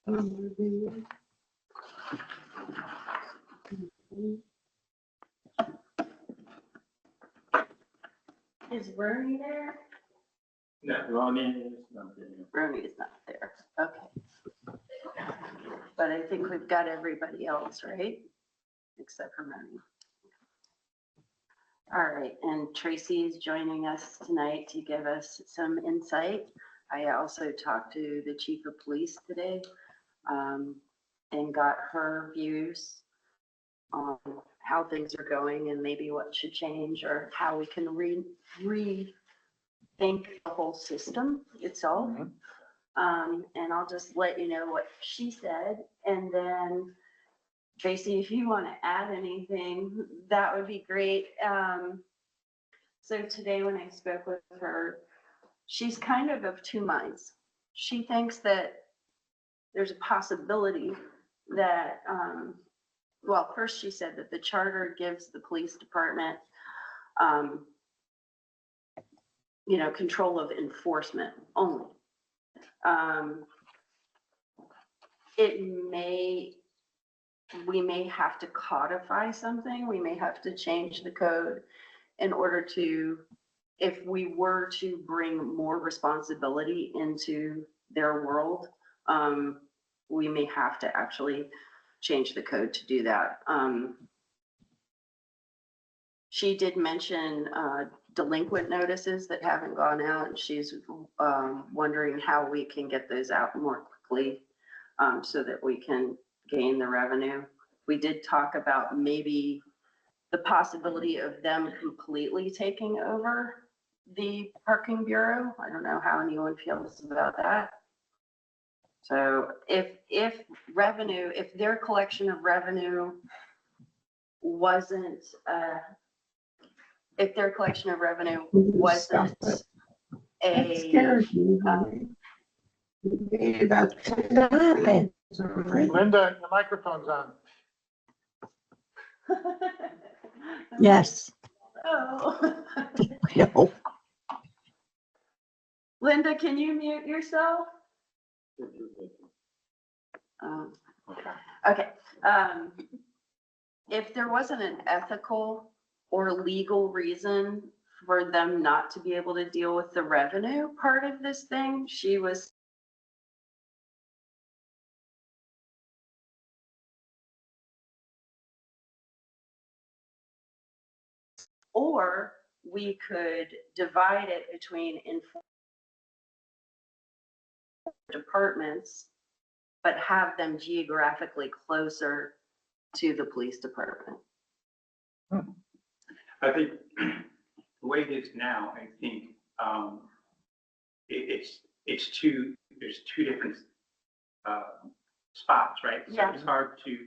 Is Bernie there? No, Ronnie is not there. Bernie is not there. Okay. But I think we've got everybody else, right? Except for Bernie. All right, and Tracy is joining us tonight to give us some insight. I also talked to the chief of police today and got her views on how things are going and maybe what should change or how we can rethink the whole system itself. And I'll just let you know what she said. And then Tracy, if you want to add anything, that would be great. So today when I spoke with her, she's kind of two minds. She thinks that there's a possibility that, well, first she said that the charter gives the police department, you know, control of enforcement only. We may have to codify something. We may have to change the code in order to, if we were to bring more responsibility into their world, we may have to actually change the code to do that. She did mention delinquent notices that haven't gone out, and she's wondering how we can get those out more quickly so that we can gain the revenue. We did talk about maybe the possibility of them completely taking over the parking bureau. I don't know how anyone feels about that. So if their collection of revenue wasn't a Linda, the microphone's on. Yes. Oh. No. Linda, can you mute yourself? Okay. If there wasn't an ethical or legal reason for them not to be able to deal with the revenue part of this thing, she was or we could divide it between departments, but have them geographically closer to the police department. I think the way it is now, I think there's two different spots, right? Yeah. So it's hard to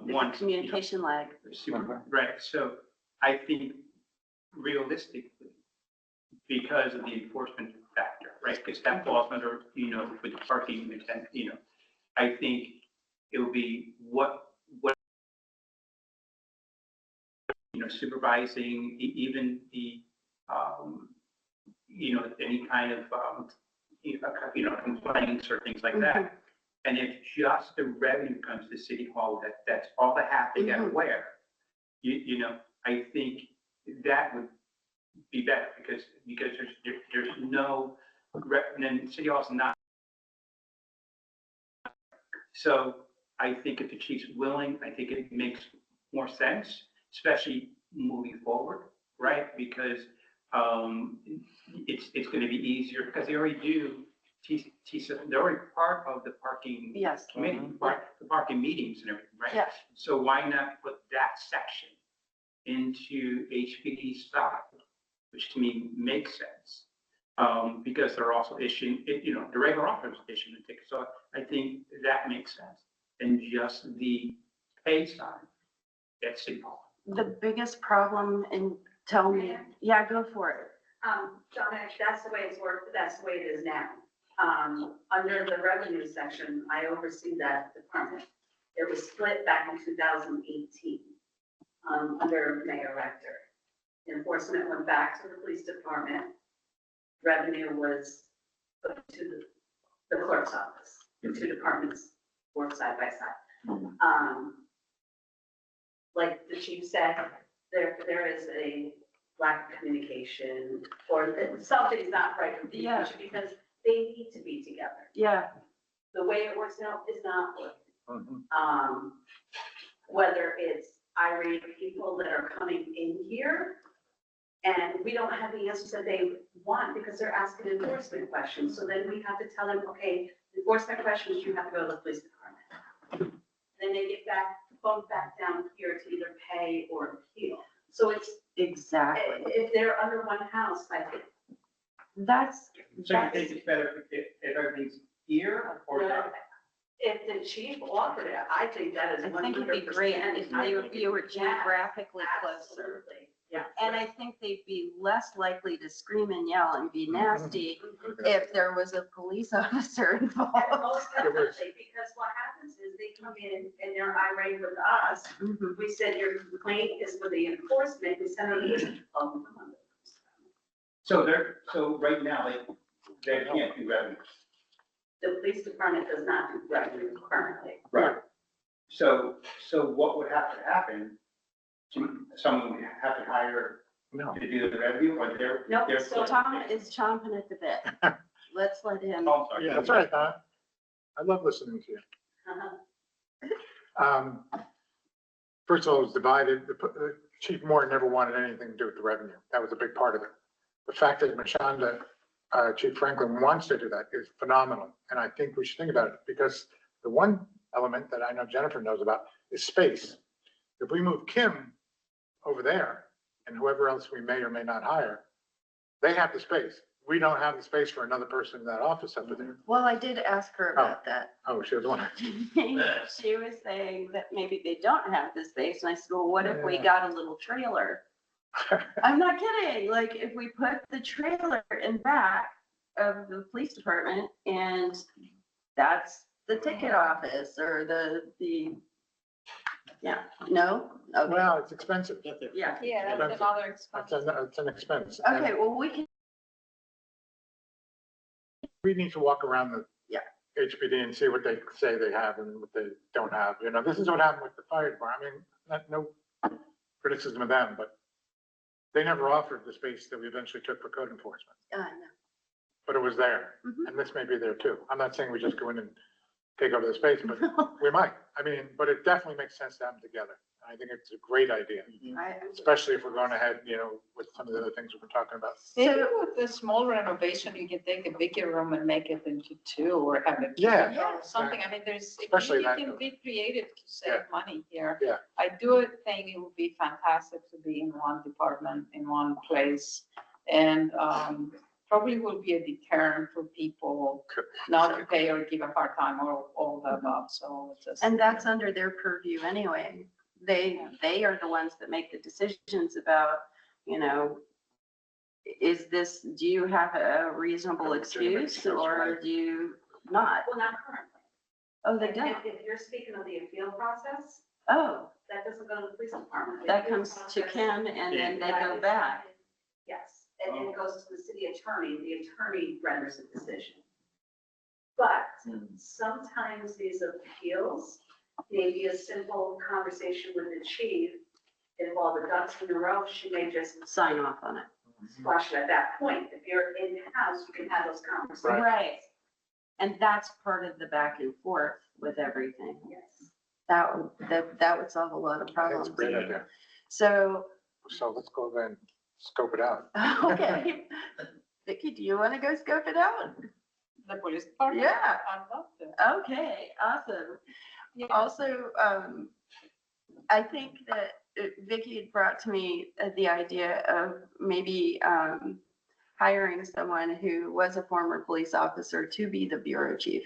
There's a communication lag. Right. So I think realistically, because of the enforcement factor, right? Because that falls under, you know, with the parking, you know, I think it will be what you know, supervising even the you know, any kind of you know, complaints or things like that. And if just the revenue comes to City Hall, that's all the hat they gotta wear. You know, I think that would be better because there's no, and then City Hall's not. So I think if the chief's willing, I think it makes more sense, especially moving forward, right? Because it's going to be easier because they already do. They're already part of the parking committee, the parking meetings and everything, right? Yes. So why not put that section into HPD side, which to me makes sense, because they're also issuing, you know, the regular officers issuing the tickets. So I think that makes sense. And just the pay side at City Hall. The biggest problem, and tell me, yeah, go for it. John, actually, that's the way it's worked, that's the way it is now. Under the revenue section, I oversee that department. It was split back in 2018 under Mayor Rector. Enforcement went back to the police department. Revenue was put to the clerk's office. the two departments work side by side. Mm-hmm. Like the chief said, there is a lack of communication, or that something's not right with the Yeah. issue, because they need to be together. Yeah, The way it works now is not working. Mhm. Whether it's irate people that are coming in here, and we don't have the answers that they want because they're asking enforcement questions. So then we have to tell them, okay, enforcement questions, you have to go to the police department. Then they get phoned back down here to either pay or appeal. So it's, exactly. if they're under one house, I think. That's, So you think it's better if everything's here or there? If the chief offered it, I think that is I 100%. think it'd be great if you were geographically closer. Absolutely, yeah. And I think they'd be less likely to scream and yell and be nasty Mhm. if there was a police officer And involved. most definitely, because what happens is they come in and they're irate with us. Mhm. We said your complaint is with the enforcement, we send them to So right now, they can't do revenue. the police department does not do revenue currently. Right. So what would have to happen? Someone would have to hire No. to do the revenue, or they're. Nope, they're- so Tom is chomping at the bit. Let's let him. Oh, sorry. Yeah, that's right, Don. I love listening to you. uh-huh. First of all, it was divided. Chief Moore never wanted anything to do with the revenue. That was a big part of it. The fact that Mashonda, Chief Franklin wants to do that is phenomenal. And I think we should think about it, because the one element that I know Jennifer knows about is space. If we move Kim over there and whoever else we may or may not hire, they have the space. We don't have the space for another person in that office over there. Well, I did ask her about that. Oh, she was one. She was saying that maybe they don't have the space, and I said, well, what if we got a little trailer? I'm not kidding, like, if we put the trailer in back of the police department, and that's the ticket office, or the, yeah, no? Okay, Well, it's expensive. yeah, Yeah, that's another It's an expense. okay, well, we can, We need to walk around the Yeah. HPD and see what they say they have and what they don't have. You know, this is what happened with the fire department. I mean, no criticism of them, but they never offered the space that we eventually took for code enforcement, no. but it was there. Mhm. And this may be there too. I'm not saying we just go in and take over the space, but we might. I mean, but it definitely makes sense to have them together. I think it's a great idea, especially if we're going ahead, you know, with some of the other things we've been talking about. Maybe with a small renovation, you can take a bigger room and make it into two, or have it. Yeah. Or something, I mean, there's, Especially you that, can though. be creative to Yeah. save money here. Yeah. I do think it would be fantastic to be in one department, in one place, and probably will be a deterrent for people not to pay or give a hard time or all the above, so it's just. And that's under their purview anyway. They are the ones that make the decisions about, you know, do you have a reasonable Legitimate excuse, excuse, or right. do you not? Well, not currently. Oh, they don't? If you're speaking of the appeal process, Oh, that doesn't go to the police department. The that appeal comes to process- Kim and then they go back. Yes, and then it goes to the city attorney, the attorney renders a decision. But sometimes these appeals, maybe a simple conversation with the chief, if all the ducks in a row, she may just Sign off on it. squash it at that point. If you're in-house, you can have those conversations. Right. And that's part of the back and forth with everything. Yes. That would solve a lot of That's a problems. great idea. So, So let's go then and scope it out. okay. Vicky, do you want to go scope it out? The police department? Yeah. I'd love to. Okay, awesome. Yeah. Also, I think that Vicky had brought to me the idea of maybe hiring someone who was a former police officer to be the bureau chief.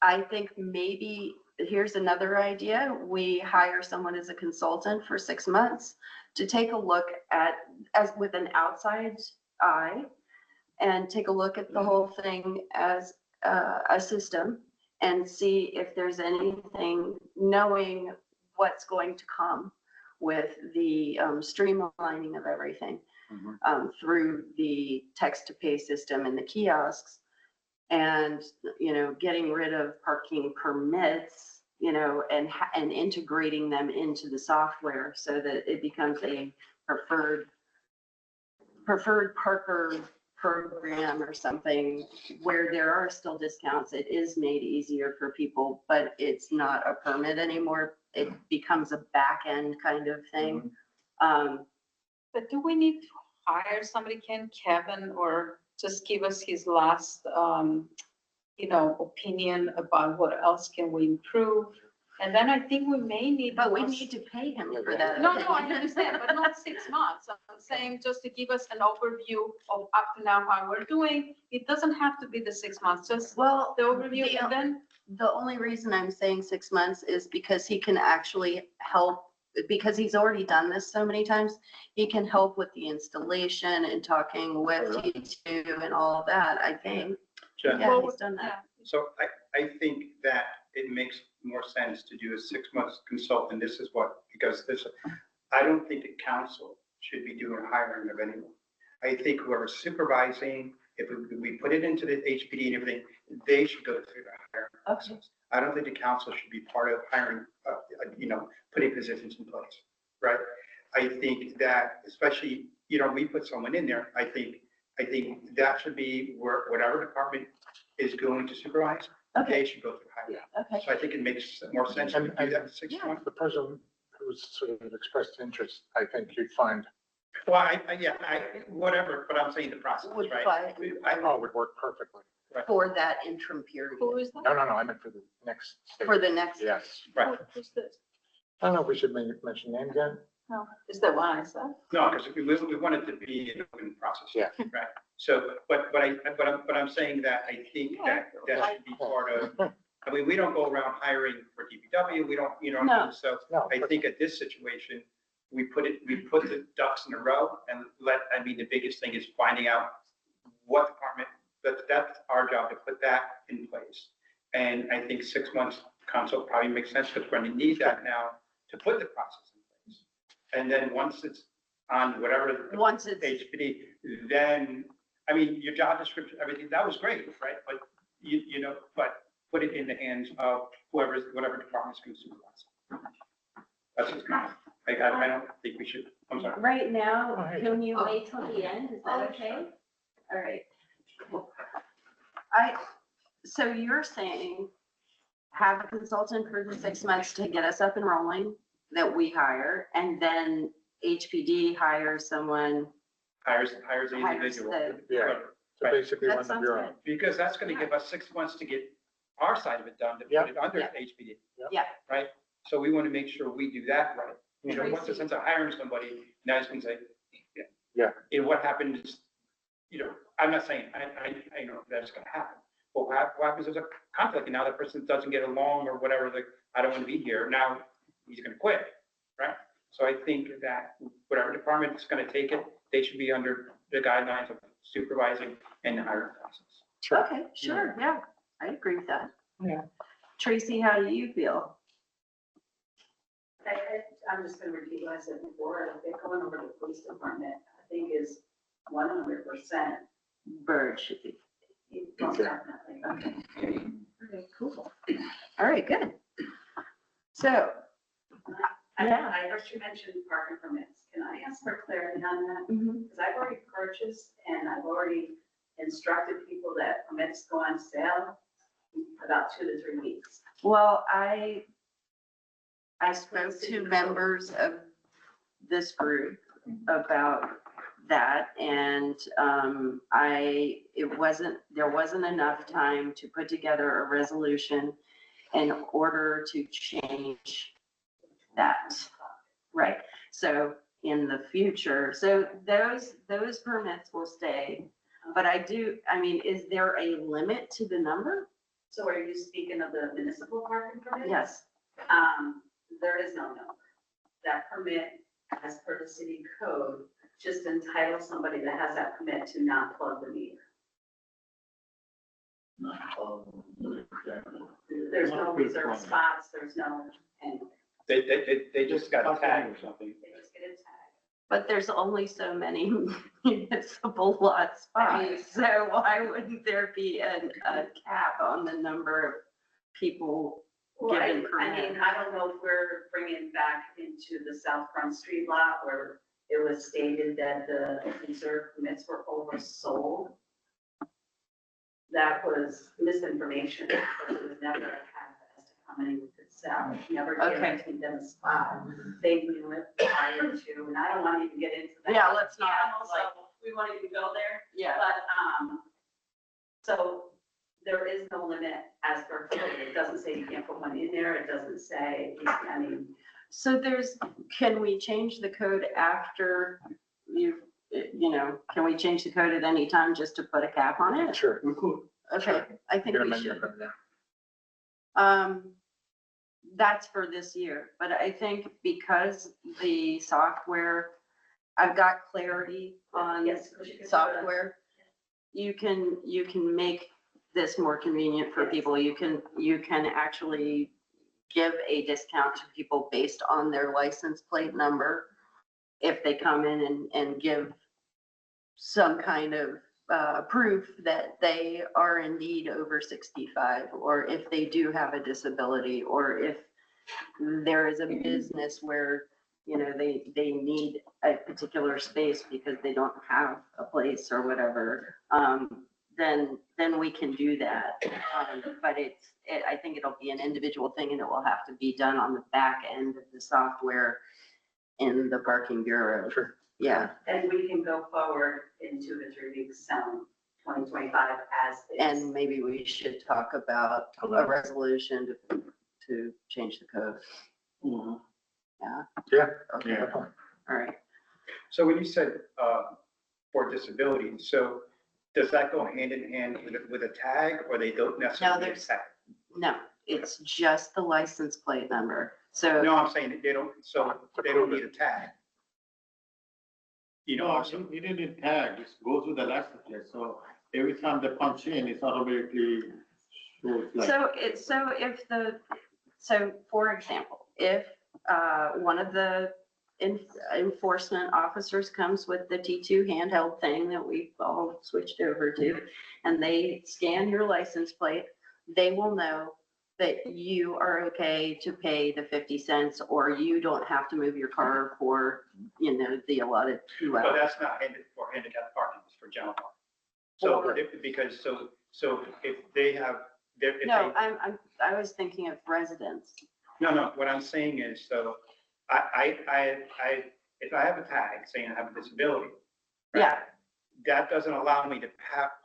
I think maybe, here's another idea, we hire someone as a consultant for 6 months to take a look at, as with an outside eye, and take a look at the whole thing as a system and see if there's anything, knowing what's going to come with the streamlining of everything through the text to pay system and the kiosks. And, getting rid of parking permits, and integrating them into the software so that it becomes a preferred Parker program or something where there are still discounts. It is made easier for people, but it's not a permit anymore. It becomes a back end kind of thing. But do we need to hire somebody, Kevin, or just give us his last, opinion about what else can we improve? And then I think we may need. But we need to pay him for that. No, I understand, but not 6 months. I'm saying just to give us an overview of up to now how we're doing. It doesn't have to be the 6 months, just Well, the overview, and then. the only reason I'm saying 6 months is because he can actually help, because he's already done this so many times. He can help with the installation and talking with T2 and all of that, I think. Jen, Yeah, Well, he's done that. so I think that it makes more sense to do a 6 months consult, and this is what, because I don't think the council should be doing hiring of anyone. I think whoever's supervising, if we put it into the HPD and everything, they should go through the hiring process. I don't think the council should be part of hiring, putting positions in place, right? I think that especially, we put someone in there, I think that should be where whatever department is going to supervise, Okay, they should go through hiring. okay. So I think it makes more sense to do that in 6 Yeah. months. The person who's sort of expressed interest, I think you'd find, Well, whatever, but I'm saying the process, Would right? would work perfectly. For that interim period, Who is that? No, I meant for the next stage. for the next. Yes. Right. Who's this? I don't know if we should mention names again. No, is the one I said? No, because we want it to be an open process. Yeah. Right. So, but I'm saying that I think that should be part of, we don't go around hiring for DPW, we don't, No. so No, I think at this situation, we put the ducks in a row and the biggest thing is finding out what department, that's our job to put that in place. And I think 6 months consult probably makes sense because we're going to need that now to put the process in place. And then once it's on whatever. Once it's. HPD, then, your job description, everything, that was great, right? But but put it in the hands of whatever department's going to supervise. That's just my, I don't think we should, I'm sorry. Right now, Oh, hey. can you wait till the end? Is that okay? All right. So you're saying have a consultant for the 6 months to get us up and rolling that we hire, and then HPD hires someone. Hires the individual. Yeah. So Right. basically That run the sounds bureau. good. Because that's going to give us 6 months to get our side of it done, to Yeah. put it under Yeah. HPD. Yeah. Right? So we want to make sure we do that right. Once Tracy. the sense of hiring somebody, now it's going to say, Yeah. And what happens, I'm not saying, I know that's going to happen. But what happens is a conflict, and now that person doesn't get along or whatever, like, I don't want to be here, now he's going to quit, right? So I think that whatever department is going to take it, they should be under the guidelines of supervising and the hiring process. Sure. Okay, sure, yeah, I agree with that. Yeah. Tracy, how do you feel? I'm just gonna repeat what I said before, I think going over to the police department, I think is 100%. Bird should be. Most definitely. Okay, cool. All right, good. So, I heard you mention parking permits, can I ask for clarity on that? Because I've already purchased and I've already instructed people that permits go on sale about 2 to 3 weeks. well, I spoke to members of this group about that, and there wasn't enough time to put together a resolution in order to change that. Right, so in the future, so those permits will stay, but is there a limit to the number? So are you speaking of the municipal parking permits? Yes, There is no number. That permit, as per the city code, just entitles somebody that has that permit to not plug the meter. There's no reserved spots, there's no, anything. They just got a tag or something. They just get a tag. But there's only so many municipal lot spots, so why wouldn't there be a cap on the number of people Well, given I permit? mean, I don't know if we're bringing back into the South Front Street lot where it was stated that the reserve permits were oversold. That was misinformation, because it was never a cap as to how many we could sell. Never Okay. guaranteed them a spot. They knew it prior to, and I don't want to even get into that. Yeah, let's not, Yeah, also, like- we won't even go there. Yeah, But, so there is no limit as per code. It doesn't say you can't put one in there. It doesn't say, I mean, so can we change the code after can we change the code at any time just to put a cap on it? Sure. We could. Okay, I think Get we amendment should. from there. That's for this year, but I think because the software, I've got clarity on yes, because you can. software. You can make this more convenient for people. You can actually give a discount to people based on their license plate number. If they come in and give some kind of proof that they are indeed over 65, or if they do have a disability, or if there is a business where, they need a particular space because they don't have a place or whatever, then we can do that. But I think it'll be an individual thing, and it will have to be done on the back end of the software in the parking bureau. Sure. Yeah, And we can go forward in 2 to 3 weeks, 2025 as is. and maybe we should talk about a resolution to change the code. Yeah. Okay, Definitely. all right. So when you said, for disability, so does that go hand in hand with a tag, or they don't necessarily need a there's- tag? No, it's just the license plate number. So, No, I'm saying they don't, so they don't need a tag. You know, No, also, you need a tag, it goes with the license plate, so every time they punch in, it's automatically shows like. so for example, if one of the enforcement officers comes with the T2 handheld thing that we've all switched over to, and they scan your license plate, they will know that you are okay to pay the 50 cents, or you don't have to move your car for, the allotted 2 but hours. that's not for handicap parking, it's for general parking. So, Or- because, so if they have, if they. No, I was thinking of residents. No, what I'm saying is, so if I have a tag saying I have a disability, right, Yeah, that doesn't allow me to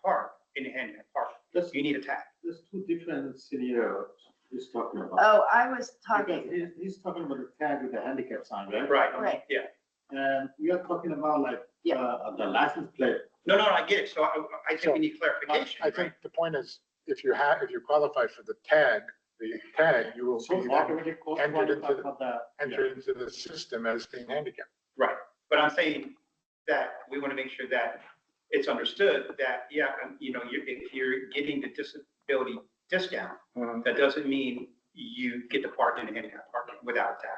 park in the handicap parking. There's, You need a tag. there's two different scenarios he's talking about. oh, I was Because talking, he's talking about the tag with the handicap sign, right? Right. Yeah. And we are talking about like, Yeah. the license plate. No, I get it. So I think we need clarification, I right? think the point is, if you qualify for the tag, you will So be then automatic cost entered into qualified for the. entered into the system as being handicapped. Right. But I'm saying that we want to make sure that it's understood that, yeah, if you're getting the disability discount, that doesn't mean you get to park in handicap parking without a tag.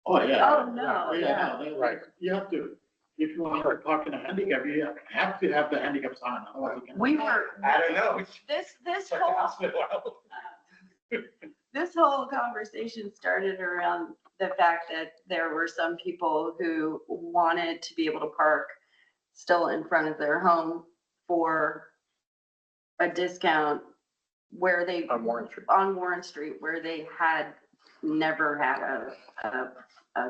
Oh, yeah. Oh, no, yeah. No, Right. You have to, if you want to park in a handicap, you have to have the handicap sign. otherwise you can't. we were, I don't know. It's this like the whole, hospital. this whole conversation started around the fact that there were some people who wanted to be able to park still in front of their home for a discount where they, On Warren Street. on Warren Street, where they had never had a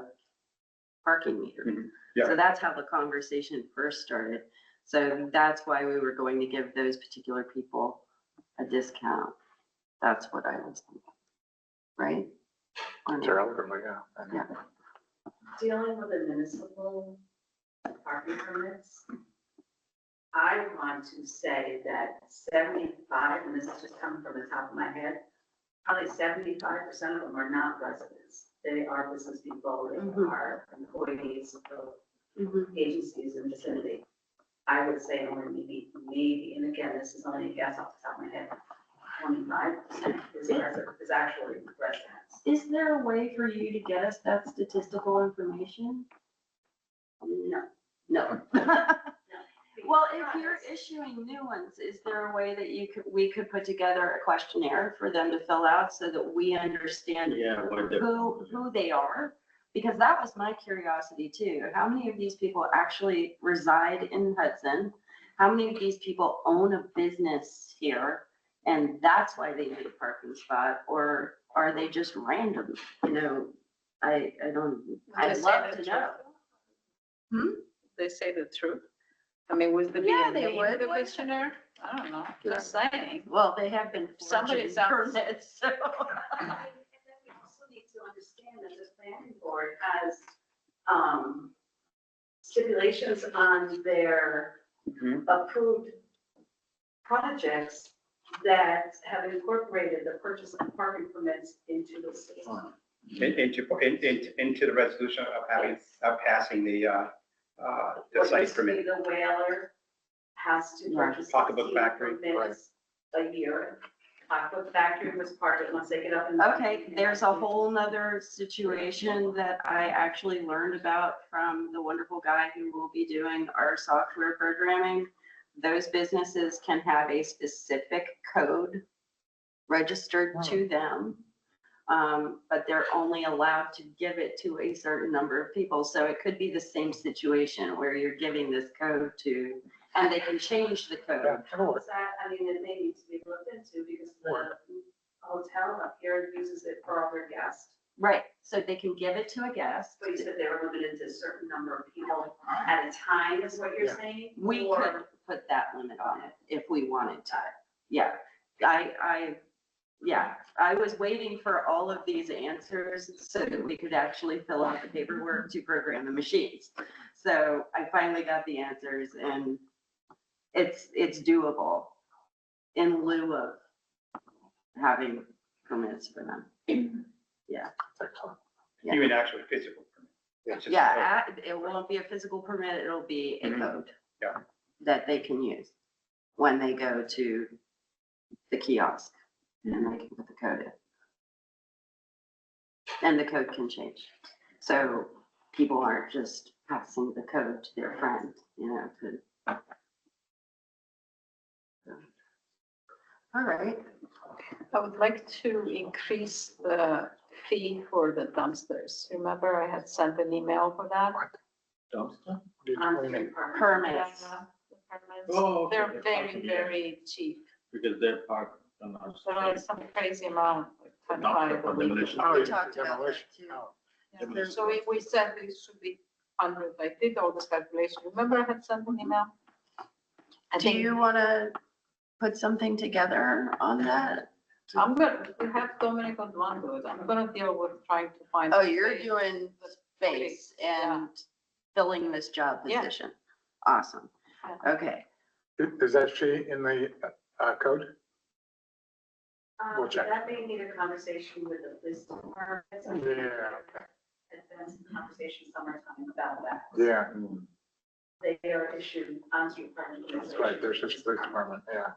parking meter. Yeah. So that's how the conversation first started. So that's why we were going to give those particular people a discount. That's what I was thinking, right? Or no? Theoretically, yeah. Yeah. Dealing with the municipal parking permits, I want to say that 75, and this is just coming from the top of my head, probably 75% of them are not residents. They are business people, they Mhm. are employees of Mhm. agencies in the vicinity. I would say only maybe, and again, this is only a guess off the top of my head, 25% is actually residents. Is there a way for you to get us that statistical information? No. No. Well, if you're Because- issuing new ones, is there a way that we could put together a questionnaire for them to fill out so that we understand Yeah, what the- who they are? Because that was my curiosity too. How many of these people actually reside in Hudson? How many of these people own a business here? And that's why they need a parking spot, or are they just random? You know, I don't, I'd They say love the to know. truth. They say the truth. I mean, would there be Yeah, a they name would, of the wouldn't commissioner? I don't know, just saying. Well, they have been Somebody's forging out. permits, so. And then we also need to understand that the planning board has, stipulations on their Mhm. approved projects that have incorporated the purchase of parking permits into the state. Into the resolution of having, of passing the What site used to be permit. the whaler has to Yeah. purchase Pocketbook 16 factory, permits a year. Pocketbook Factory was part of it once they get up and. Okay, there's a whole nother situation that I actually learned about from the wonderful guy who will be doing our software programming. Those businesses can have a specific code registered to them. But they're only allowed to give it to a certain number of people. So it could be the same situation where you're giving this code to, and they can change the Yeah, code. that'll How work. is that, I mean, it may need to be looked into because the hotel up here uses it for all their guests. Right, so they can give it to a guest. So you said they were limited to a certain number of people at a time is what you're Yeah. saying? We Or- could put that limit on it if we wanted to. Yeah, I was waiting for all of these answers so that we could actually fill out the paperwork to program the machines. So I finally got the answers and it's doable in lieu of having permits for them. Excellent. Yeah. Even actually physical permit. Yeah. It's just a code. Yeah, it won't be a physical permit, it'll be a Mhm. code. Yeah. That they can use when they go to the kiosk and they can put the code in. And the code can change. So people aren't just passing the code to their friend, you know, to. All right, I would like to increase the fee for the dumpsters. Remember, I had sent an email for that? Dumpster? permits. Yeah, the permits. Oh, okay, They're they're very, parking, yeah. very cheap. Because they're parked on our So like street. some crazy amount, like Dumpster 25 for a week. demolition. Oh, We you talked did about that demolition. too. Oh, Yeah. So we said it should be 100. I did all the calculations. Remember I had sent an email? I Do think you want to put something together on that? I'm gonna, we have Dominic on one good. I'm gonna deal with trying to find. Oh, the you're space. doing space and filling this job Yeah. position. Awesome. Yeah. Okay. Is that fee in the code? We'll check. That may need a conversation with the police department. Yeah, okay. Advance conversation summertime about that. Yeah, They are issued on-street parking. that's right. There's this police department, yeah.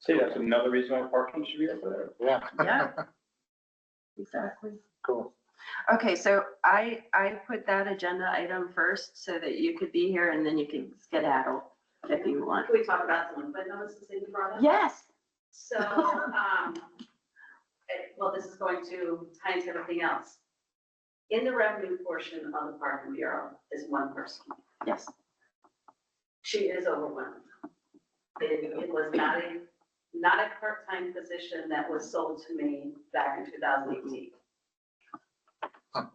See, that's another reason why parking should be over there. Yeah. Yeah. Exactly. Cool. Okay, so I put that agenda item first so that you could be here and then you can skedaddle if you want. Can we talk about delinquent notices that you brought up? Yes. So, well, this is going to tie into everything else. In the revenue portion of the parking bureau is one person. Yes. She is overwhelmed. It was not a part-time position that was sold to me back in 2018.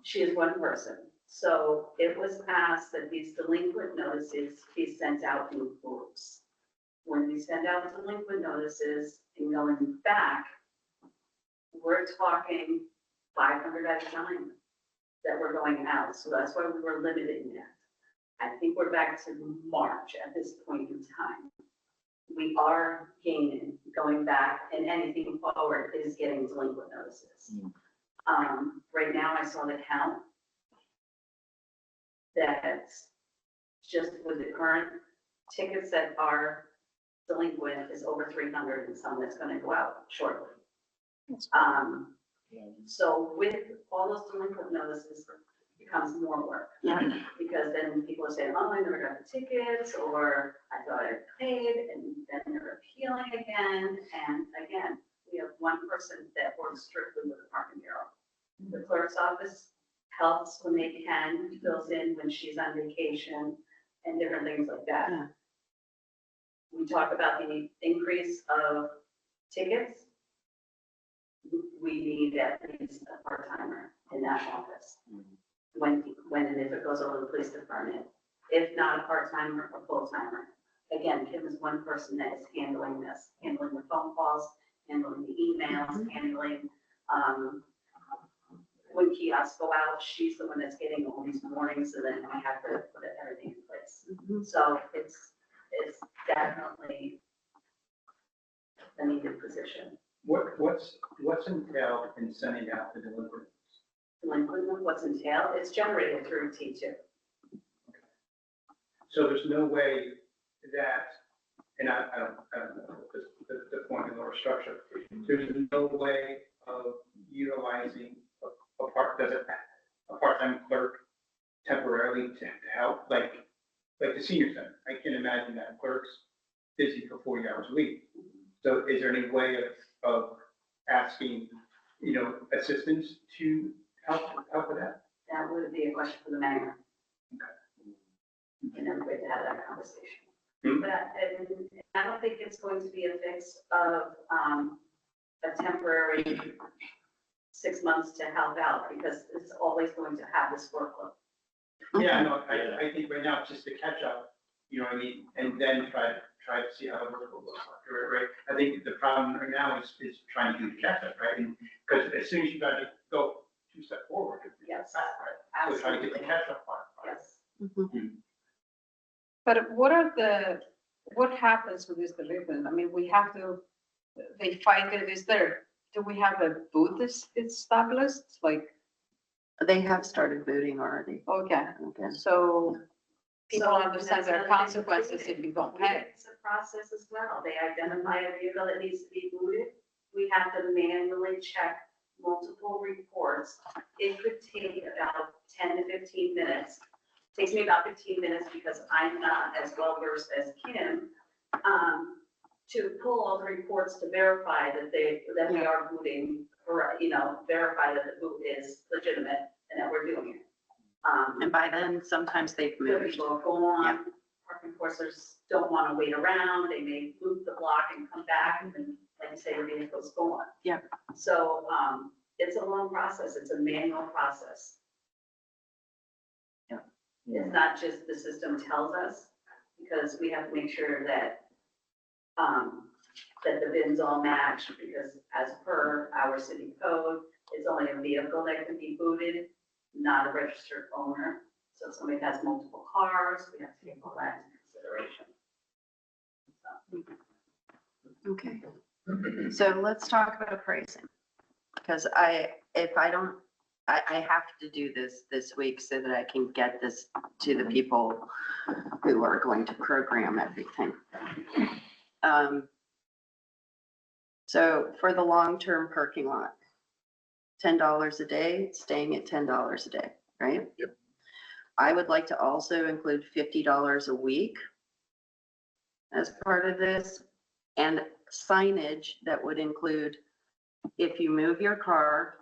She is one person. So it was asked that these delinquent notices be sent out in groups. When we send out delinquent notices and going back, we're talking 500 at a time that were going out. So that's why we were limiting that. I think we're back to March at this point in time. We are gaining, going back, and anything forward is getting delinquent notices. Right now, I saw the count that just with the current tickets that are delinquent is over 300 and some that's gonna go out shortly. So with all those delinquent notices, becomes more work. Yeah. Because then people are saying, oh, I never got the tickets, or I thought I paid, and then they're appealing again. And again, we have one person that works strictly with the parking bureau. The clerk's office helps when they can, fills in when she's on vacation, and different things like that. Yeah. We talk about the increase of tickets. We need at least a part-timer in that office. When and if it goes over to the police department, if not a part-timer, a full-timer. Again, Kim is one person that is handling this, handling the phone calls, handling the emails, handling, when kiosks go out, she's the one that's getting all these warnings, and then I have to put everything in place. Mhm. So it's definitely a needed position. What's entailed in sending out the delinquent? Delinquent, what's entailed, it's generated through T2. So there's no way that, and I don't know the formula or structure, there's no way of utilizing a part-time clerk temporarily to help, like the senior center. I can imagine that clerk's busy for 40 hours a week. So is there any way of asking, assistance to help with that? That would be a question for the mayor. And everybody to have that conversation. Hmm. But I don't think it's going to be a fix of a temporary 6 months to help out, because it's always going to have this workload. Yeah, no, I think right now it's just to catch up, you know what I mean, and then try to see how the work will look like, right? I think the problem right now is trying to do the catch up, right? Because as soon as you got to go 2 steps forward, it's Yes. back, right? So trying to get the Absolutely. catch up part. Yes. Mhm. But what happens with this delinquent? I mean, they find that it's there. Do we have a booth established? Like, They have started booting already. okay, Okay. so people So understand that's there are another thing. consequences if you don't pay. It's a process as well. They identify a vehicle that needs to be booted. We have to manually check multiple reports. It could take about 10 to 15 minutes. Takes me about 15 minutes because I'm not as well versed as Kim, to pull all the reports to verify that we are booting, or, verify that the boot is legitimate and that we're doing it. And by then, sometimes they've The moved. people go on, parking enforcers don't want to wait around, they may loop the block and come back, and then, like you say, the vehicles go on. Yeah. So, it's a long process, it's a manual process. Yeah. It's not just the system tells us, because we have to make sure that, that the bins all match, because as per our city code, it's only a vehicle that can be booted, not a registered owner. So if somebody has multiple cars, we have to take all that into consideration. Okay. So let's talk about pricing. Because I have to do this week so that I can get this to the people who are going to program everything. So for the long-term parking lot, $10 a day, staying at $10 a day, right? Yep. I would like to also include $50 a week as part of this, and signage that would include, if you move your car,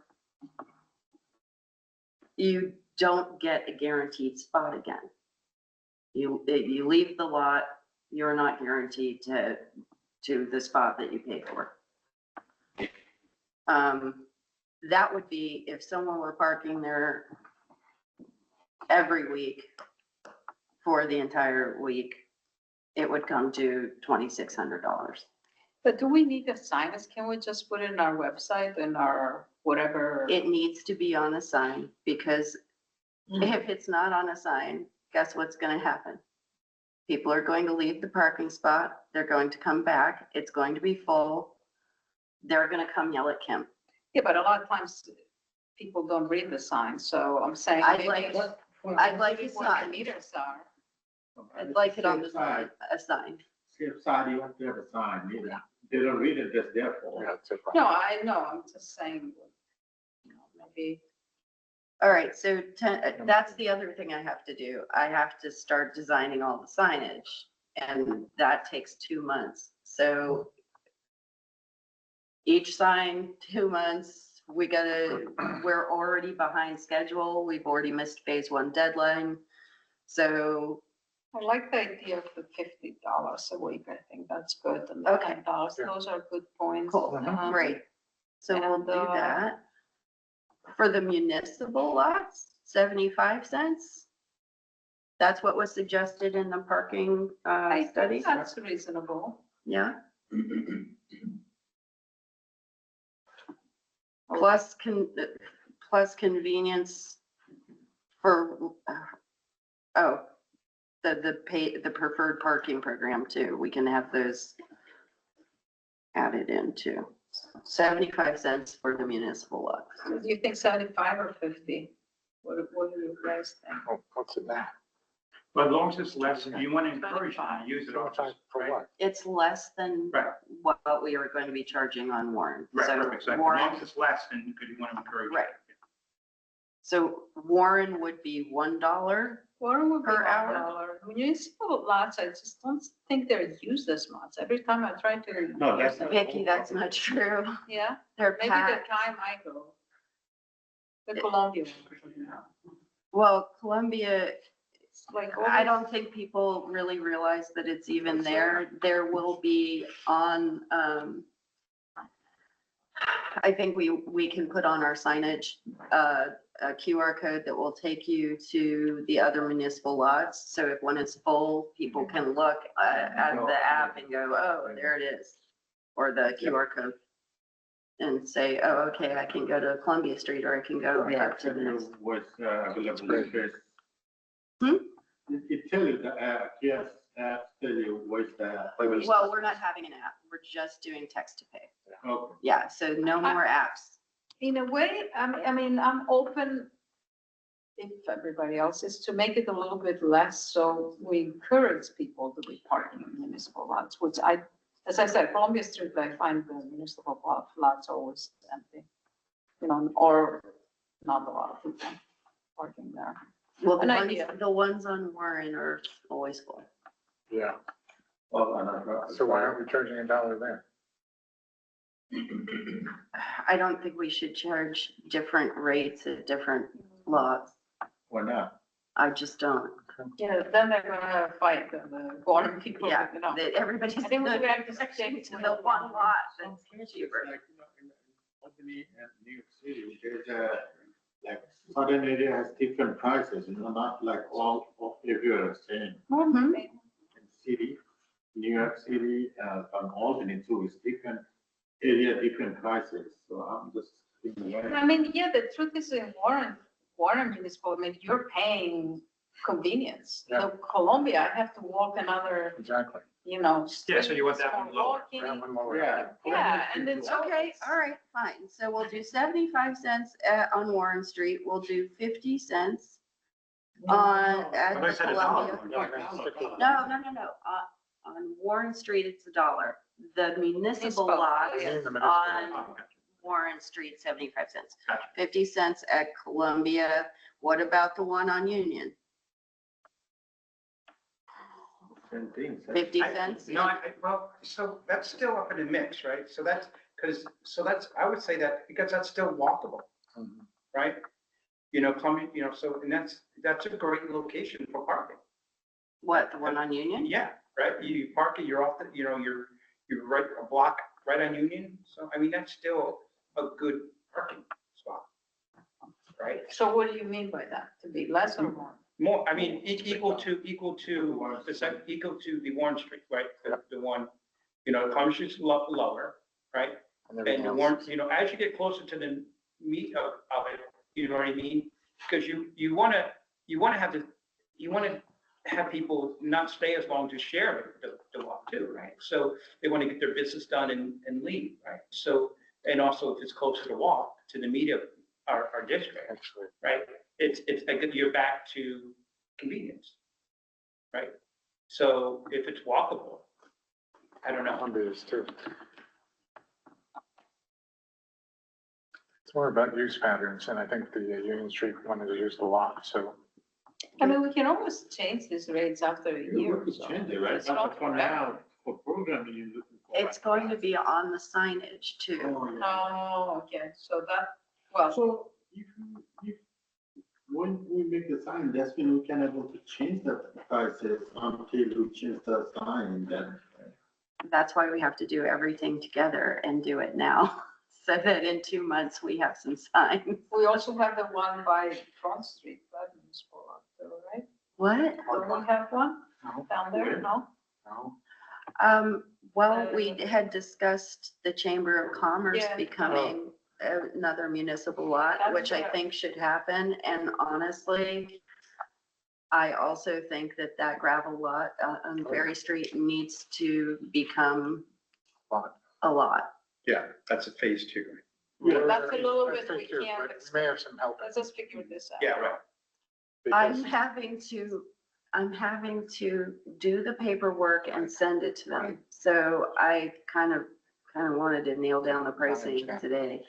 you don't get a guaranteed spot again. You leave the lot, you're not guaranteed to the spot that you pay for. That would be if someone were parking there every week for the entire week, it would come to $2,600. But do we need the signs? Can we just put it in our website and our whatever? It needs to be on a sign, because if it's not on a sign, guess what's gonna happen? People are going to leave the parking spot, they're going to come back, it's going to be full, they're gonna come yell at Kim. Yeah, but a lot of times people don't read the signs, so I'm saying. I'd maybe like- what- I'd like a what the sign. meters are. I'd like it on the sign, a sign. Safe side, you have to have a sign, they don't read it, just therefore. Yeah, it's a No, problem. I know, I'm just saying, maybe, All right, so that's the other thing I have to do. I have to start designing all the signage, and that takes 2 months. So each sign, 2 months, we're already behind schedule. We've already missed phase 1 deadline. So, I like the idea of the $50 a week. I think that's good. And the Okay. $10, Yeah. those are good points. cool, great. So we'll and, do that. For the municipal lots, 75 cents. That's what was suggested in the parking I study, think that's reasonable. yeah? Plus plus convenience for, the preferred parking program too. We can have those added in too. 75 cents for the municipal lots. So do you think 75 or 50? What do you guys think? Oh, what's it now? But as long as it's less, you want to encourage them to use it all. For what? It's less than Right. what we are going to be charging on Warren. Right, So perfect. So as Warren- long as it's less, then because you want to encourage. Right. So Warren would be $1. Warren would be Per hour? $1. Municipal lots, I just don't think they're used as much. Every time I try to. No, that's use them- Vicky, that's not true. Yeah, They're maybe the packed. time I go. The Columbia one. Well, Columbia, It's like. I don't think people really realize that it's even there. There will be on, I think we can put on our signage, a QR code that will take you to the other municipal lots. So if one is full, people can look at the app and go, oh, there it is. Or the QR code. And say, oh, okay, I can go to Columbia Street or I can go Yeah, up to tell the you next. what's available in case. Hmm? It tell you the app, yes, app tell you what's the. Well, we're not having an app. We're just doing text to pay. Okay. Yeah, so no more apps. In a way, I mean, I'm open, if everybody else is, to make it a little bit less, so we encourage people to be parking in municipal lots, which as I said, Columbia Street, I find the municipal lots always empty. You know, or not a lot of people parking there. Well, An idea. the ones on Warren are always full. Yeah, Oh, another. so why aren't we charging $1 there? I don't think we should charge different rates at different lots. Why not? I just don't. Yeah, then they're gonna fight the Warren people, Yeah, you know. that everybody's I think we good would have to to stick to the one lot that's cheaper. Like, in Albany and New York City, there's like certain area has different prices, not like all everywhere are same. Mhm. In city, New York City, and Albany too, is different area, different prices. So I'm just thinking, why- I mean, yeah, the truth is in Warren Municipal, I mean, you're paying convenience. Yeah. So Columbia, I have to walk another, Exactly. you know. Yeah, so you want that streets one for lower. walking. That one lower. Yeah. Yeah, and it's Okay, all right, fine. So we'll do 75 cents on Warren Street. We'll do 50 cents on, at But I said Columbia. $1. No. On Warren Street, it's $1. The municipal Municipal, lot We need the municipal. on Warren Street, 75 cents. Gotcha. 50 cents at Columbia. What about the one on Union? Same thing. 50 cents? No, well, so that's still up in the mix, right? So that's, I would say that, because that's still walkable, Mhm. right? You know, Columbia, you know, so, and that's a great location for parking. What, the one on Union? Yeah, right, you park it, you're off the, you know, you're right, a block right on Union, so, I mean, that's still a good parking spot. Right? So what do you mean by that? To be less or more? More, I mean, equal to the Warren Street, right? The one, you know, Columbia Street's lower, right? And everything And the else Warren, is- you know, as you get closer to the meat of it, you know what I mean? Because you wanna have people not stay as long to share the walk too, right? So they want to get their business done and leave, right? So, and also if it's closer to walk to the meat of our district, Actually, right? It's like you're back to convenience, right? So if it's walkable, I don't know. Columbia is too. It's more about use patterns, and I think the Union Street wanted to use the lot, so. I mean, we can always change these rates after a You year. could so change it, right? it's But not for forever. now, for programming, you're looking for. It's going to be on the signage too. Oh, yeah. Oh, okay, so that, well, So when we make the sign, that's when we can able to change the prices until we change the sign, then. That's why we have to do everything together and do it now, so that in 2 months we have some signs. we also have the one by Front Street, that municipal lot, though, right? What? Don't we have one No, down there, no? no. Well, we had discussed the Chamber of Commerce Yeah. becoming another municipal lot, That's which I correct. think should happen. And honestly, I also think that that gravel lot on Ferry Street needs to become Lot. a lot. Yeah, that's a phase 2. We're- That's a little I bit think we too, can't but We may have some help. Let's just figure this out. Yeah, right. I'm because- having to do the paperwork and send it to them. So I kind of wanted to nail down the pricing understand. today.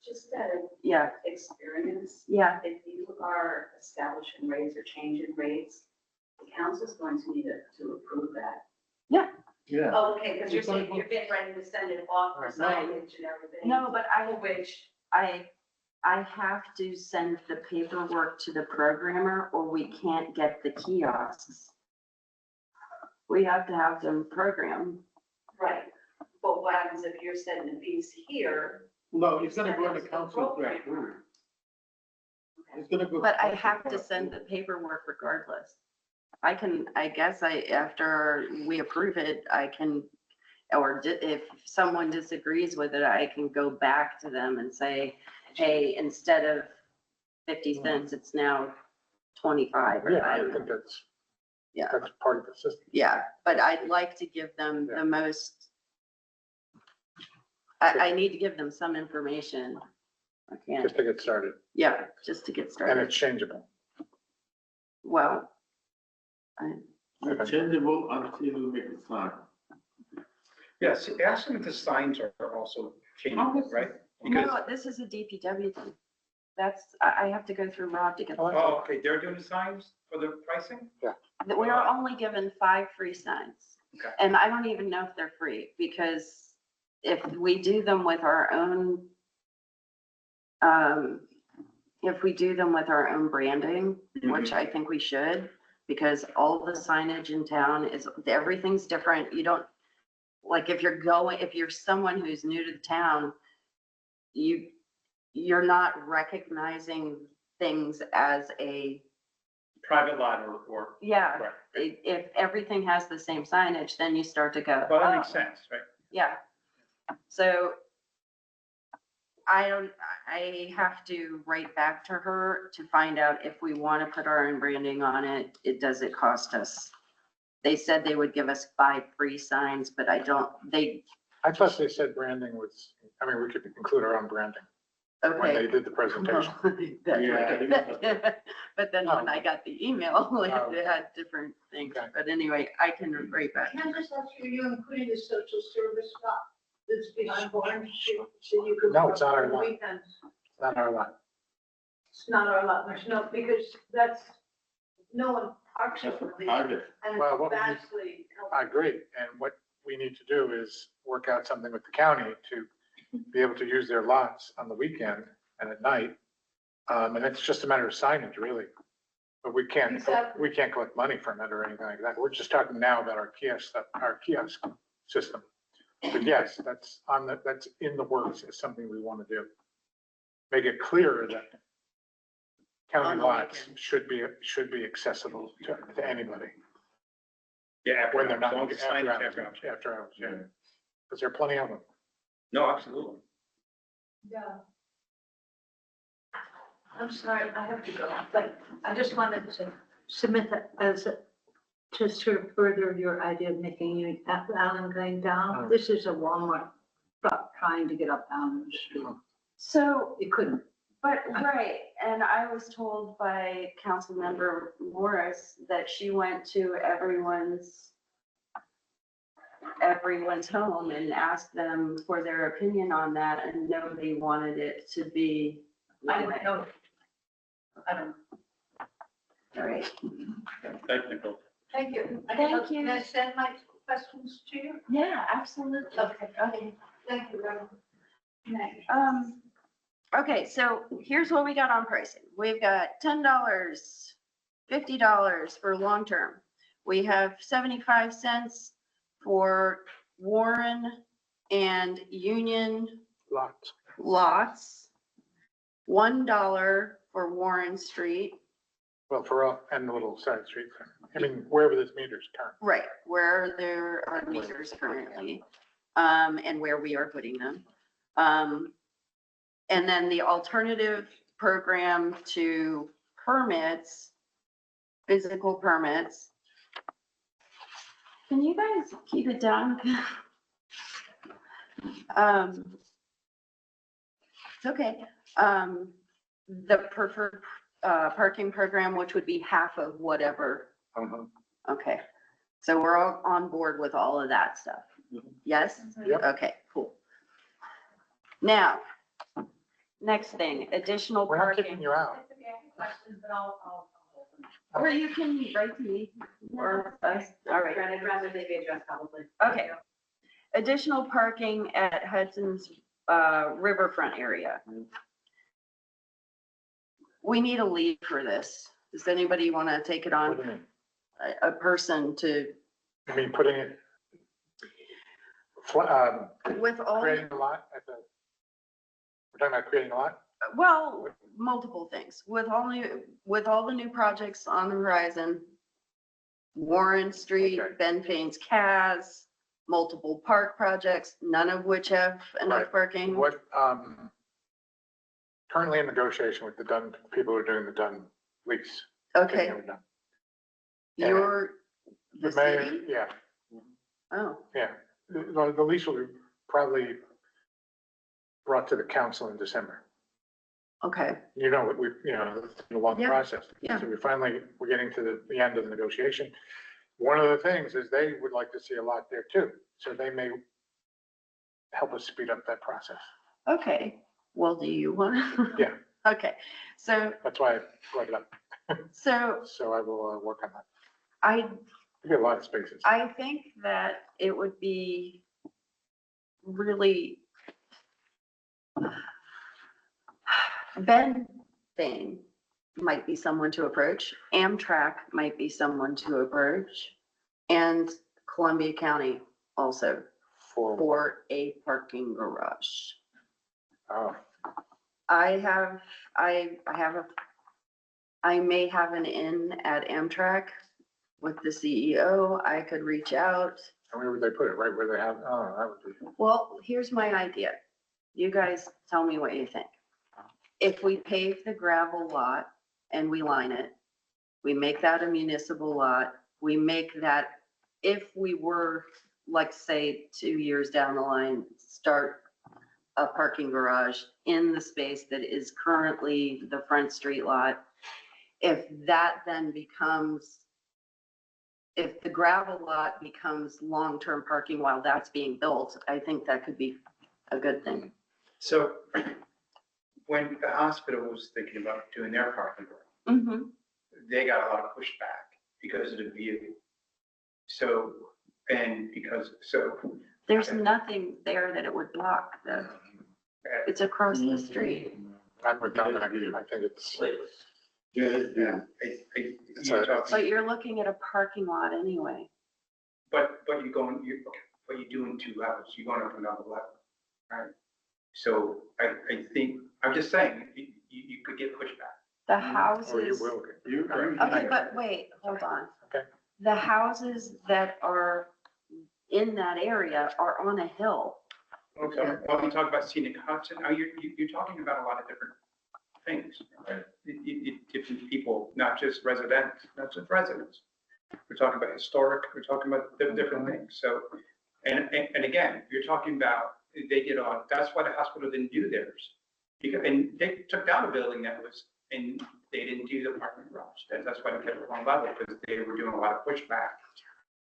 Just out of Yeah, experience, yeah. if you are establishing rates or changing rates, the council's going to need to approve that. Yeah. Oh, okay, because you're saying you're getting ready to send it off for signage and everything. No, but Which, I have to send the paperwork to the programmer or we can't get the kiosks. We have to have them programmed. right, but what happens if you're setting the fees here? No, it's gonna go in the council to approve. It's gonna go. But I have to send the paperwork regardless. I guess after we approve it, I can, or if someone disagrees with it, I can go back to them and say, hey, instead of 50 cents, it's now 25 or Yeah, I I don't know. think that's. Yeah. That's part of the system. Yeah, but I'd like to give them Yeah. the most. I need to give them some information. I can't, Just to get started, yeah, just to get and started. it's changeable. Well, It's changeable until you make a sign. Yes, ask them if the signs are also changing, right? Because, no, this is a DPW thing. I have to go through Rob to get. Oh, oh, okay, they're doing the signs for the pricing? That we are only given 5 free signs. Okay. And I don't even know if they're free, because if we do them with our own, if we do them with our own branding, which I think we should, because all the signage in town everything's different. You don't, like, if you're someone who's new to the town, you're not recognizing things as a, Private lot or, yeah. right. If everything has the same signage, then you start to go, Well, that makes oh, sense, right? yeah. So I have to write back to her to find out if we want to put our own branding on it, does it cost us? They said they would give us 5 free signs, but I thought they branding was, I mean, we could include our own branding when okay. they did the presentation. That's Yeah, right. But then when I got the email, like, Oh. it had different things. Okay. But anyway, I can write back. Can I just ask you, you're including the social service lot that's behind Orange Street, so you could. No, it's not our on the lot. weekends? Not our lot. It's not our lot, there's no, because that's, no one parks That's over for there. private. And Well, it's what we need- vastly. I agree, and what we need to do is work out something with the county to be able to use their lots on the weekend and at night. And it's just a matter of signage, really. But we can't Exactly. collect money from it or anything like that. We're just talking now about our kiosk system. But yes, that's in the works, is something we want to do. Make it clear that On county the lots weekend. should be accessible to anybody. Yeah, after, When they're as not, long as the signage after after. hours, yeah. Because there are plenty of them. No, absolutely. Yeah. I'm sorry, I have to go, but I just wanted to submit that to sort of further your idea of making you Allen going down. This is a Walmart truck trying to get up Allen Street. So It couldn't. But, right, and I was told by Councilmember Morris that she went to everyone's everyone's home and asked them for their opinion on that, and no, they wanted it to be. I don't know. I don't. All right. Technical. Thank you. Thank you. Can I send my questions to you? Yeah, absolutely. Okay. Okay. Thank you, Robin. Okay, so here's what we got on pricing. We've got $10, $50 for long-term. We have 75 cents for Warren and Union Lots. lots. $1 for Warren Street, Well, for all, and the little side streets. I mean, wherever this meter's turned. right, where there are meters currently, and where we are putting them. And then the alternative program to permits, physical permits. Can you guys keep it down? It's okay. The preferred, parking program, which would be half of whatever. Okay, so we're all on board with all of that stuff. Yes? Yep. Okay, cool. Now, next thing, additional We're not kicking parking. you out. Questions, but I'll. Or you can write to me or us. All right. I'd rather they be addressed publicly. Okay. Additional parking at Hudson's riverfront area. We need a lead for this. Does anybody want to take it What do on? you mean? A person to, I mean, putting it, with all, creating a lot at the, we're talking about creating a lot? well, multiple things. With all the new projects on the horizon, Warren Street, Okay. Ben Fane's Cas, multiple park projects, none of which have enough Right. parking. What, currently in negotiation with the Dunn, people who are doing the Dunn lease. Okay, getting it done. you're the The mayor, city? yeah, Oh, yeah. The lease will be probably brought to the council in December. okay, You know, it's been a long Yeah, process. yeah. So we're getting to the end of the negotiation. One of the things is they would like to see a lot there too, so they may help us speed up that process. okay. Well, do you want? Yeah. Okay, so, That's why I brought it up. so So I will work on that. I We get a lot of spaces. I think that it would be really Ben Thing might be someone to approach. Amtrak might be someone to approach. And Columbia County also for a parking garage. Oh, I may have an in at Amtrak with the CEO. I could reach out. and where would they put it? Right where they have, oh, that would be. Well, here's my idea. You guys tell me what you think. If we pave the gravel lot and we line it, we make that a municipal lot, we make that, if we were, like, say, 2 years down the line, start a parking garage in the space that is currently the Front Street lot, if that then becomes, if the gravel lot becomes long-term parking while that's being built, I think that could be a good thing. So when the hospital was thinking about doing their parking lot, Mm-hmm. they got a lot of pushback because of the view. So, There's nothing there that it would block, though. It's across the street. I'm with Dominic. I think it's, Yeah. you're talking, But you're looking at a parking lot anyway. but you're doing 2 levels, you're going up another level, right? So I think, I'm just saying, you could get pushback. The or you houses, will get. okay, but wait, hold on. Okay. The houses that are in that area are on a hill. Okay, well, you talk about scenic Hudson, you're talking about a lot of different things, right? Different people, not just residents. We're talking about historic, we're talking about different things, so, and again, you're talking about, that's why the hospital didn't do theirs. And they took down a building that was, and they didn't do the parking garage, that's why they kept it one level, because they were doing a lot of pushback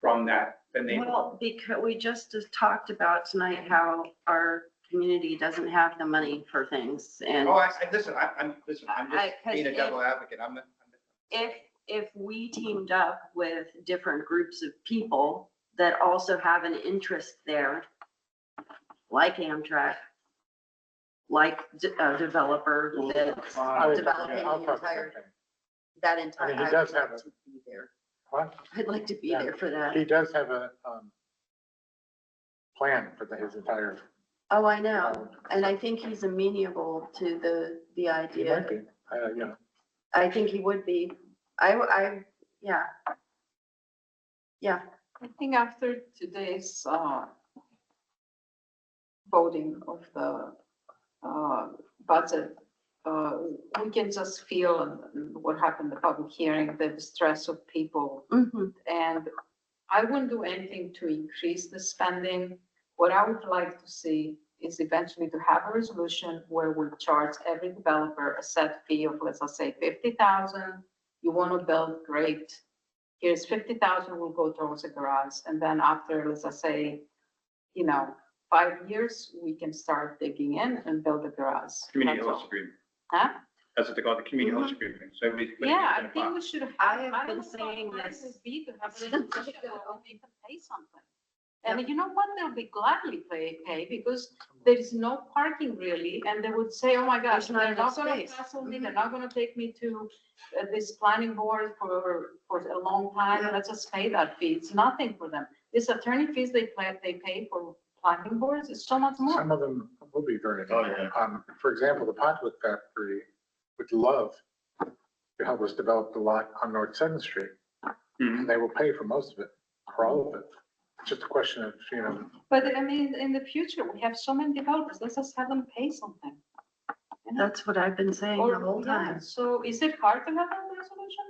from that than they. Well, because we just talked about tonight how our community doesn't have the money for things. And Oh, listen, I'm just 'cause being a devil advocate. I'm not. if we teamed up with different groups of people that also have an interest there, like Amtrak, like a developer that's developing I'll the talk to entire, him. that I entire. mean, he I'd does like have a- to be there. What? I'd like to be Yeah. there for that. He does have a, plan for his entire, Oh, I know. And I think he's amenable to the he might idea. be, you know. I think he would be. Yeah. Yeah. I think after today's, voting of the, budget, we can just feel and what happened in the public hearing, the stress of people. Mhm. And I wouldn't do anything to increase the spending. What I would like to see is eventually to have a resolution where we charge every developer a set fee of, let's just say, 50,000. You want to build, great. Here's 50,000 will go towards a garage. And then after, let's just say, 5 years, we can start digging in and build a garage. Community That's all. host agreement. Huh? That's what they call the community host agreement. So everybody's putting Yeah, I in a think pot. we should have. I have don't been know saying how hard this it would be to have a resolution where we can pay something. And you know what? They'll be gladly pay because there is no parking really. And they would say, oh my gosh, There's not they're enough not gonna space. hassle me, they're not gonna take me to this planning board for a long time. Yeah. Let's just pay that fee. It's nothing for them. This attorney fees they pay for planning boards is so much more. Some of them will be very. Oh, yeah. For example, the Potwood Factory would love to help us develop the lot on North Seventh Street. Mhm. And they will pay for most of it, for all of it. It's just a question of, But I mean, in the future, we have so many developers. Let's just have them pay something. You know? That's what I've been saying the whole Yeah, time. so is it hard to have a resolution?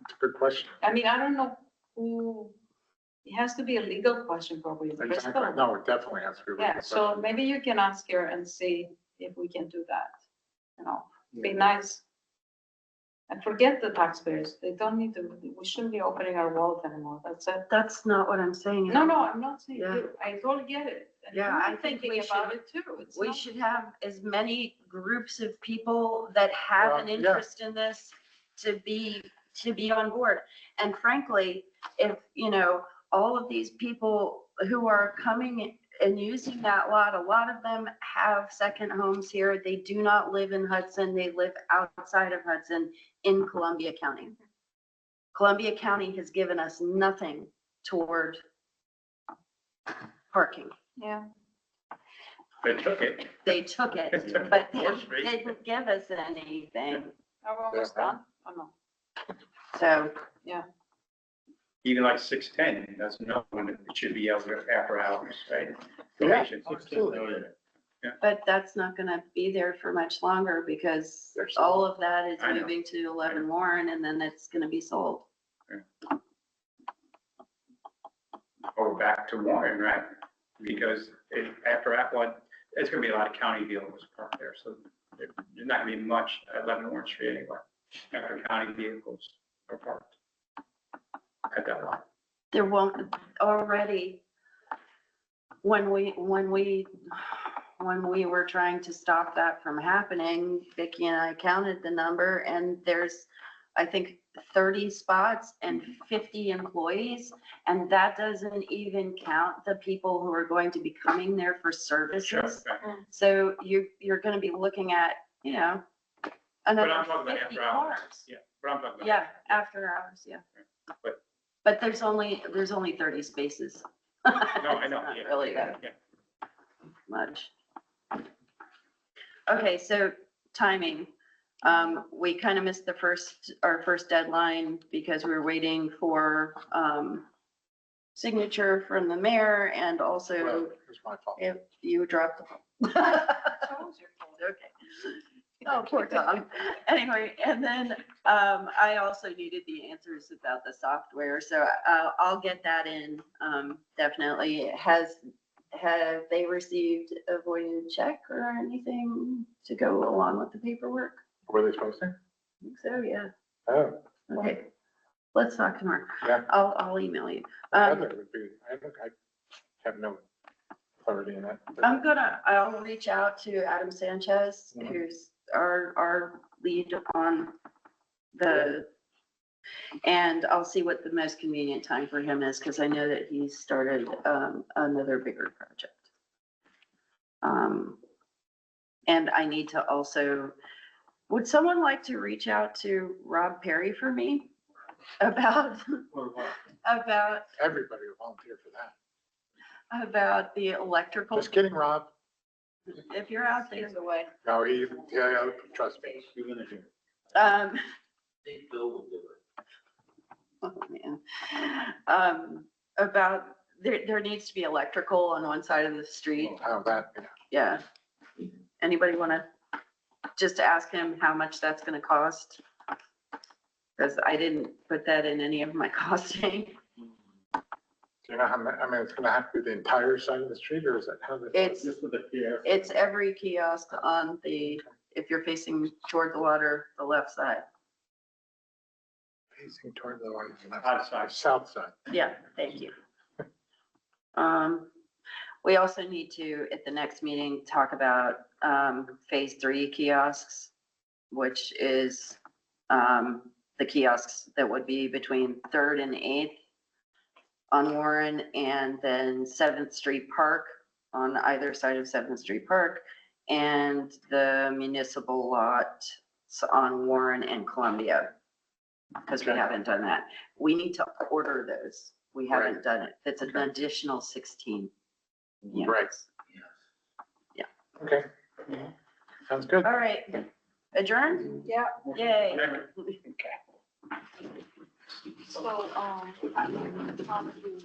it's a good question. I mean, I don't know who, it has to be a legal question probably. Exactly. Crystal. No, it definitely has to be. a Yeah, good so question. maybe you can ask her and see if we can do that, be nice. And forget the taxpayers, they don't need to, we shouldn't be opening our wallet anymore, that's it. That's not what I'm saying. No, I'm not saying Yeah. you, I totally get it. And Yeah, you're I think thinking we about should- it too. It's We not- should have as many groups of people that have an Well, yeah. interest in this to be on board. And frankly, if, all of these people who are coming and using that lot, a lot of them have second homes here. They do not live in Hudson. They live outside of Hudson in Columbia County. Columbia County has given us nothing toward parking. Yeah, They took it. They took it, but they didn't give us anything. are we almost Yeah. done? Oh, no. So, Even like 610, that's no one, it should be after hours, right? Yeah, Donations. absolutely. but that's not gonna be there for much longer because There's all of that is I know. moving to 11 Warren and then it's gonna be sold. Or back to Warren, right? Because after that one, it's gonna be a lot of county vehicles parked there, so there's not gonna be much at 11 Warren Street anyway, after county vehicles are parked at that lot. There won't, already, when we were trying to stop that from happening, Vicki and I counted the number and there's, I think, 30 spots and 50 employees. And that doesn't even count the people who are going to be coming there for Sure, services. right. So you're gonna be looking at, But another I'm talking about 50 after hours, cars. yeah, but I'm talking about. Yeah, after hours, yeah. But- But there's only 30 spaces. No, I know, It's yeah. not really that Yeah. much. Okay, so timing. We kind of missed our first deadline because we were waiting for, signature from the mayor and Well, also it's my fault. if you dropped the phone. It's always your fault. Okay. Oh, poor Tom. Anyway, and then, I also needed the answers about the software, so, I'll get that in, definitely. Have they received a voided check or anything to go along with the paperwork? Were they supposed to? I think so, yeah. Oh, Okay. Let's talk tomorrow. Yeah. I'll email you. Whether it would be, I have no authority in that. but- I'll reach out to Adam Sanchez, Mhm. who's our lead on and I'll see what the most convenient time for him is, because I know that he's started, another bigger project. And I need to also, would someone like to reach out to Rob Perry for me about, about, Everybody will volunteer for that. about the electrical, Just kidding, Rob. if you're out there. Either way. No, yeah, trust me. You're gonna hear. Um, Think Bill will do it. oh, man. About, there needs to be electrical on one side of the street. How that, yeah. Yeah. Anybody wanna just ask him how much that's gonna cost? Cause I didn't put that in any of my costing. Do you know how many, I mean, it's gonna have to be the entire side of the street, or is it how the? It's, Just with the kiosk. it's every kiosk on the, if you're facing toward the water, the left side. Facing toward the one, Outside. south side. Yeah, thank you. We also need to, at the next meeting, talk about, phase 3 kiosks, which is, the kiosks that would be between 3rd and 8th on Warren, and then 7th Street Park on either side of 7th Street Park, and the municipal lot on Warren and Columbia, because we Okay. haven't done that. We need to order those. We Right. haven't done it. It's an Okay. additional 16. Right. Yeah. Okay. Sounds good. All right, adjourned? Yeah, Yay. so, how do you